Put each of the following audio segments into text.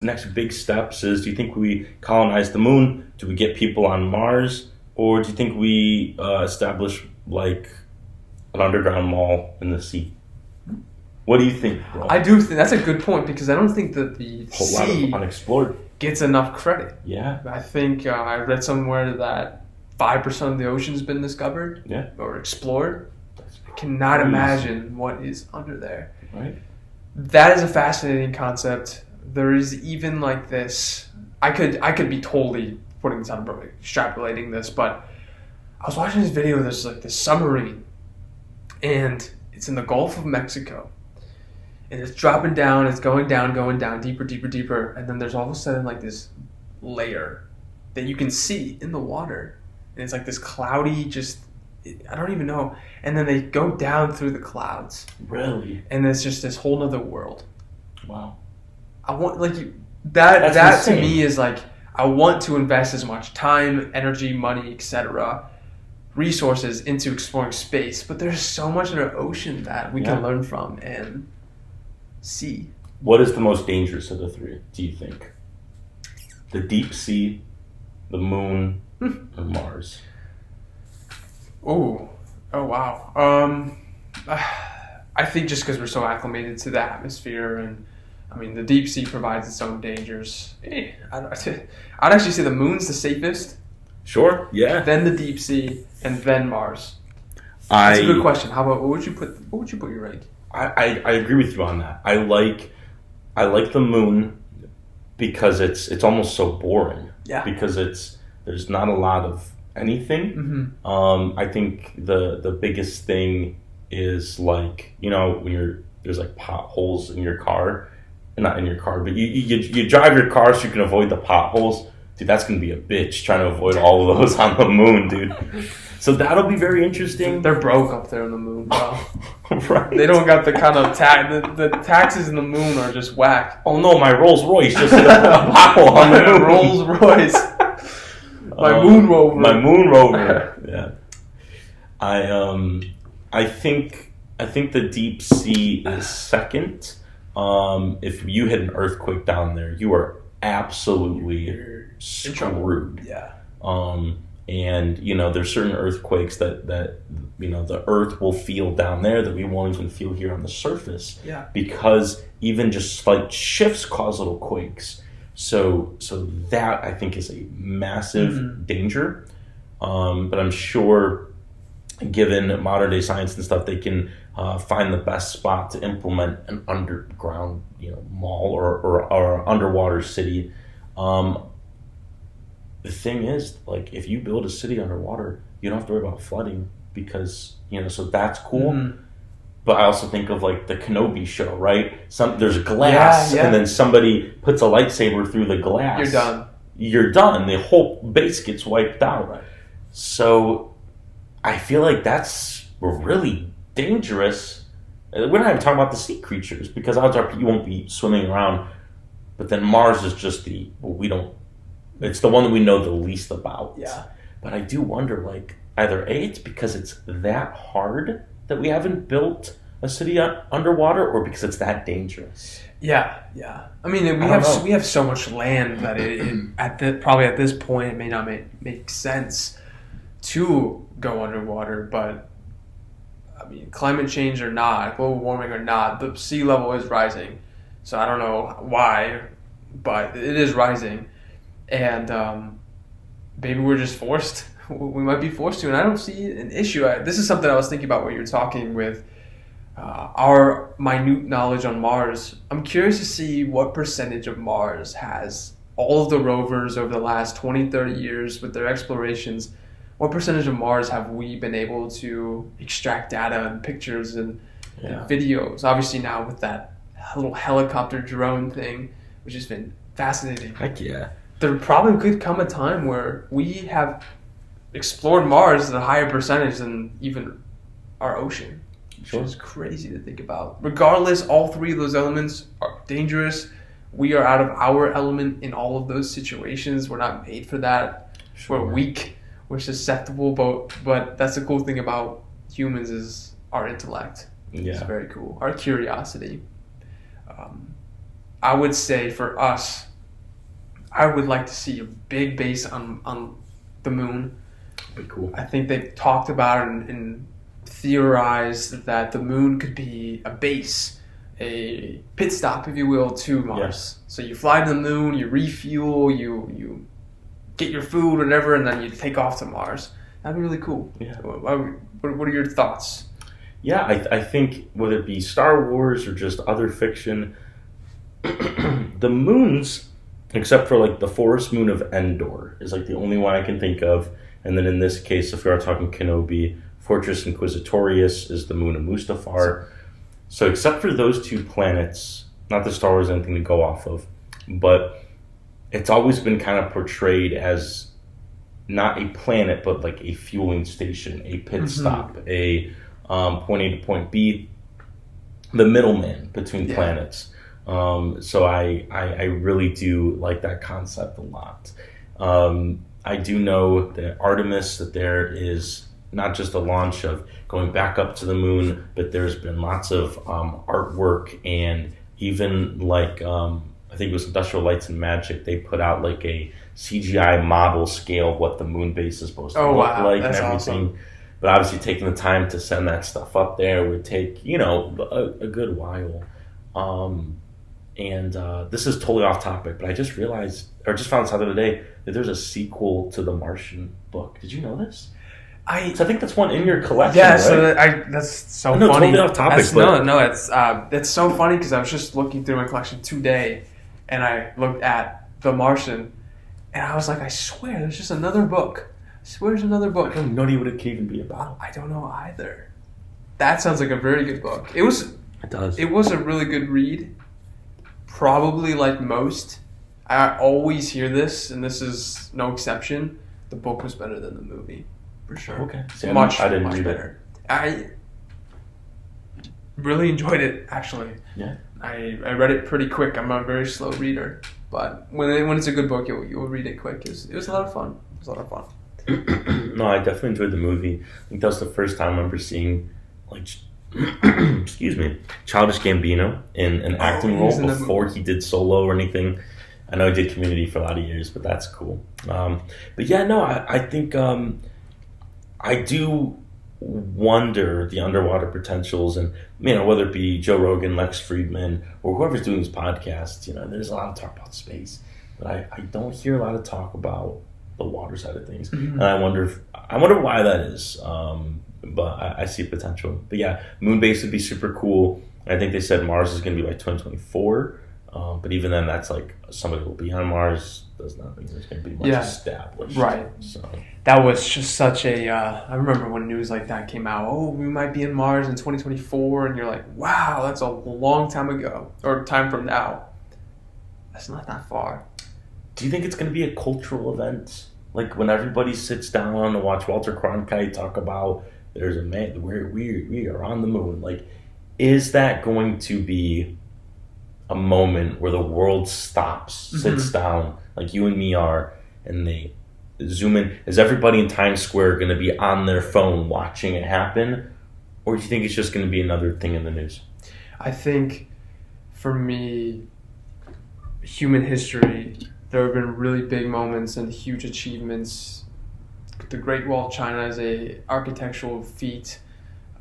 next big steps is, do you think we colonize the moon? Do we get people on Mars? Or do you think we establish like an underground mall in the sea? What do you think, bro? I do think that's a good point because I don't think that the Whole lot sea of unexplored. gets enough credit. Yeah. I think I read somewhere that 5% of the ocean's been discovered or explored. I cannot imagine what is under there. Right. That is a fascinating concept. There is even like this. I could be totally putting this on, extrapolating this, but I was watching this video. There's like this submarine, and it's in the Gulf of Mexico, and it's dropping down. It's going down, deeper, deeper, deeper, and then there's all of a sudden like this layer that you can see in the water, and it's like this cloudy, I don't even know. And then they go down through the clouds. Really? And it's just this whole nother world. Wow. I want that insane. To me is like, I want to invest as much time, energy, money, etc., resources into exploring space, but there's so much in our ocean that we can learn from and see. What is the most dangerous of the three, do you think? The deep sea, the moon, or Mars? Oh wow. I think just because we're so acclimated to the atmosphere, and I mean the deep sea provides its own dangers. I'd actually say the moon's the safest. Sure. Yeah. Then the deep sea, and then Mars. That's a good question. How about what would you put your rank? I agree with you on that. I like the moon because it's almost so boring. Yeah. Because there's not a lot of anything. Mm-hmm. I think the biggest thing is like, when there's like potholes in your car, not in your car, but you drive your car so you can avoid the potholes. Dude, that's gonna be a bitch trying to avoid all of those on the moon, dude. So that'll be very interesting. They're broke up there on the moon, bro. Right. They don't got the kind of the taxes in the moon are just whack. Oh no, my Rolls Royce just hit a pothole on the moon. Rolls Royce. My moon rover. My moon rover. Yeah. I think the deep sea is second. If you hit an earthquake down there, you are absolutely screwed. Yeah. And there's certain earthquakes that the earth will feel down there that we won't even feel here on the surface. Yeah. Because even just slight shifts cause little quakes. So that I think is a massive danger. But I'm sure, given modern day science and stuff, they can find the best spot to implement an underground, mall or underwater city. The thing is, like, if you build a city underwater, you don't have to worry about flooding because, so that's cool. Mm-hmm. But I also think of like the Kenobi show, right? There's glass, and then somebody puts a lightsaber through the glass. You're done. The whole base gets wiped out. Right. So I feel like that's really dangerous. We're not even talking about the sea creatures because odds are you won't be swimming around. But then Mars is just it's the one that we know the least about. Yeah. But I do wonder, like, either A, it's because it's that hard that we haven't built a city underwater, or because it's that dangerous. Yeah. I mean, we have so much land that probably at this point it may not make sense to go underwater. But I mean, climate change or not, global warming or not, the sea level is rising. So I don't know why, but it is rising, and maybe we're just forced. We might be forced to, and I don't see an issue. This is something I was thinking about when you were talking with our minute knowledge on Mars. I'm curious to see what percentage of Mars has all of the rovers over the last 20, 30 years with their explorations. What percentage of Mars have we been able to extract data and pictures and videos? Obviously now with that little helicopter drone thing, which has been fascinating. Heck yeah. There probably could come a time where we have explored Mars at a higher percentage than even our ocean. Which is crazy to think about. Regardless, all three of those elements are dangerous. We are out of our element in all of those situations. We're not made for that. Sure. We're weak. We're susceptible. But that's the cool thing about humans is our intellect. Yeah. It's very cool. Our curiosity. I would say for us, I would like to see a big base on the moon. That'd be cool. I think they've talked about it and theorized that the moon could be a base, a pit stop, if you will, to Mars. Yes. So you fly to the moon, you refuel, you get your food, whatever, and then you take off to Mars. That'd be really cool. Yeah. What are your thoughts? Yeah, I think whether it be Star Wars or just other fiction, the moons, except for like the forest moon of Endor, is like the only one I can think of. And then in this case, if we are talking Kenobi, Fortress Inquisitorius is the moon of Mustafar. So except for those two planets, not that Star Wars is anything to go off of, but it's always been kind of portrayed as not a planet, but like a fueling station, a pit stop, a point A to point B, the middleman between planets. So I really do like that concept a lot. I do know that Artemis, that there is not just a launch of going back up to the moon, but there's been lots of artwork and even like I think it was Industrial Lights and Magic. They put out like a CGI model scale of what the moon base is supposed to look like and everything. Awesome. But obviously taking the time to send that stuff up there would take, a good while. And this is totally off topic, but I just realized, or just found this out the other day, that there's a sequel to the Martian book. Did you know this? I think that's one in your collection. Yeah, right? So that's so funny. Totally off topic. It's so funny because I was just looking through my collection today, and I looked at The Martian, and I was like, I swear, there's just another book. I swear there's another book. I have no idea what it can even be about. I don't know either. That sounds like a very good book. It does. It was a really good read. Probably like most. I always hear this, and this is no exception. The book was better than the movie. For sure. Okay. See, I didn't read better. I really enjoyed it, actually. Yeah. I read it pretty quick. I'm a very slow reader, but when it's a good book, you'll read it quick. It was a lot of fun. No, I definitely enjoyed the movie. I think that was the first time I remember seeing, like, excuse me, Childish Gambino in an acting role before he did Solo or anything. I know he did Community for a lot of years, but that's cool. But yeah, no, I think I do wonder the underwater potentials, and whether it be Joe Rogan, Lex Friedman, or whoever's doing these podcasts, there's a lot of talk about space, but I don't hear a lot of talk about the water side of things, and I wonder why that is. But I see potential. But yeah, moon base would be super cool. I think they said Mars is going to be by 2024. But even then, that's like somebody will be on Mars. Does not mean there's going to be much established. Right. So that was just such a. I remember when news like that came out. Oh, we might be in Mars in 2024, and you're like, wow, that's a long time ago, or time from now. That's not that far. Do you think it's going to be a cultural event? Like when everybody sits down to watch Walter Cronkite talk about there's a man we are on the moon. Like, is that going to be a moment where the world stops, sits down, like you and me are, and they zoom in? Is everybody in Times Square going to be on their phone watching it happen? Or do you think it's just going to be another thing in the news? I think, for me, human history, there have been really big moments and huge achievements. The Great Wall of China is a architectural feat.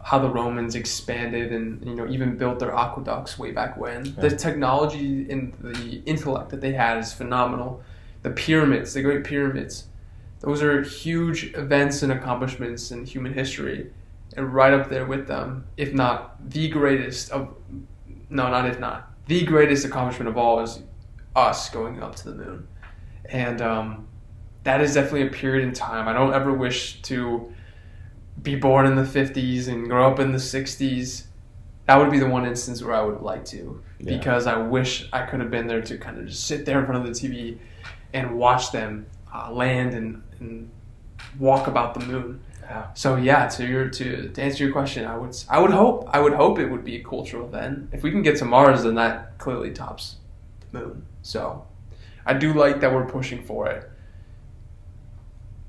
How the Romans expanded and even built their aqueducts way back when. Yeah. The technology and the intellect that they had is phenomenal. The pyramids, the Great Pyramids, those are huge events and accomplishments in human history, and right up there with them, if not the greatest the greatest accomplishment of all is us going up to the moon, and that is definitely a period in time. I don't ever wish to be born in the 50s and grow up in the 60s. That would be the one instance where I would have liked to, because I wish I could have been there to kind of just sit there in front of the TV and watch them land and walk about the moon. Yeah. So yeah, to answer your question, I would hope it would be a cultural event. If we can get to Mars, then that clearly tops the moon. So I do like that we're pushing for it.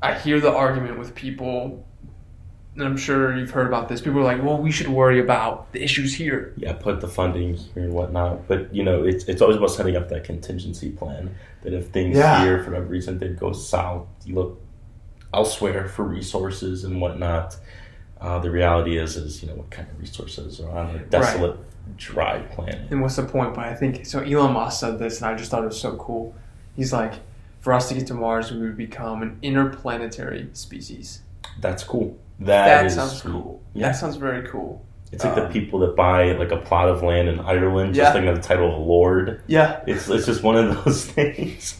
I hear the argument with people and I'm sure you've heard about this, people are like, well, we should worry about the issues here. Yeah, put the funding here and whatnot. But, it's always about setting up that contingency plan that if things here, for whatever reason, did go south, you look elsewhere for resources and whatnot. The reality is, what kind of resources are on a desolate, dry planet. And what's the point? But I think, so Elon Musk said this, and I just thought it was so cool. He's like, for us to get to Mars, we would become an interplanetary species. That's cool. That sounds cool. Yeah. That sounds very cool. It's like the people that buy like a plot of land in Ireland just to have the title of Lord. Yeah. It's just one of those things.